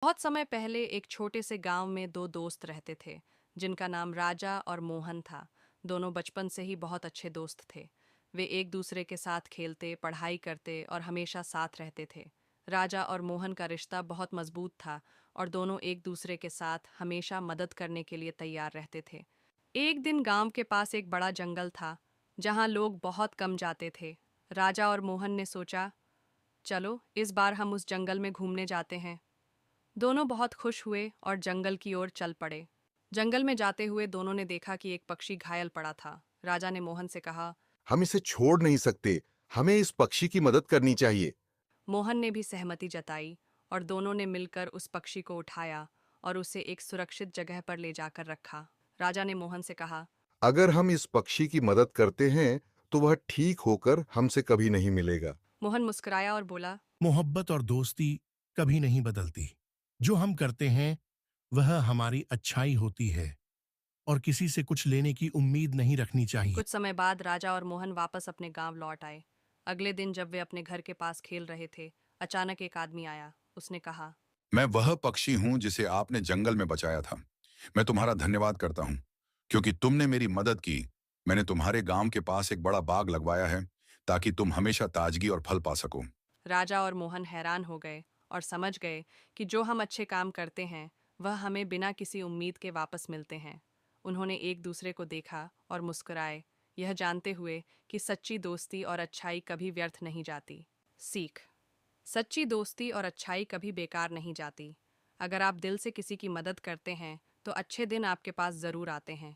बहुत समय पहले एक छोटे से गांव में दो दोस्त रहते थे जिनका नाम राजा और मोहन था। दोनों बचपन से ही बहुत अच्छे दोस्त थे। वे एक दूसरे के साथ खेलते, पढ़ाई करते और हमेशा साथ रहते थे। राजा और मोहन का रिश्ता बहुत मजबूत था और दोनों एक दूसरे के साथ हमेशा मदद करने के लिए तैयार रहते थे। एक दिन गांव के पास एक बड़ा जंगल था जहां लोग बहुत कम जाते थे। राजा और मोहन ने सोचा, चलो इस बार हम उस जंगल में घूमने जाते हैं। दोनों बहुत खुश हुए और जंगल की ओर चल पड़े। जंगल में जाते हुए दोनों ने देखा कि एक पक्षी घायल पड़ा था। राजा ने मोहन से कहा। हम इसे छोड़ नहीं सकते। हमें इस पक्षी की मदद करनी चाहिए। मोहन ने भी सहमति जताई और दोनों ने मिलकर उस पक्षी को उठाया और उसे एक सुरक्षित जगह पर ले जाकर रखा। राजा ने मोहन से कहा। अगर हम इस पक्षी की मदद करते हैं तो वह ठीक होकर हमसे कभी नहीं मिलेगा। मोहन मुस्कुराया और बोला। मोहब्बत और दोस्ती कभी नहीं बदलती। जो हम करते हैं वह हमारी अच्छाई होती है और किसी से कुछ लेने की उम्मीद नहीं रखनी चाहिए। कुछ समय बाद राजा और मोहन वापस अपने गांव लौट आए। अगले दिन जब वे अपने घर के पास खेल रहे थे, अचानक एक आदमी आया। उसने कहा। मैं वह पक्षी हूं जिसे आपने जंगल में बचाया था। मैं तुम्हारा धन्यवाद करता हूं क्योंकि तुमने मेरी मदद की। मैंने तुम्हारे गांव के पास एक बड़ा बाग लगवाया है ताकि तुम हमेशा ताजगी और फल पा सको। राजा और मोहन हैरान हो गए और समझ गए कि जो हम अच्छे काम करते हैं वह हमें बिना किसी उम्मीद के वापस मिलते हैं। उन्होंने एक दूसरे को देखा और मुस्कुराए, यह जानते हुए कि सच्ची दोस्ती और अच्छाई कभी व्यर्थ नहीं जाती। सीख। सच्ची दोस्ती और अच्छाई कभी बेकार नहीं जाती। अगर आप दिल से किसी की मदद करते हैं तो अच्छे दिन आपके पास ज़रूर आते हैं।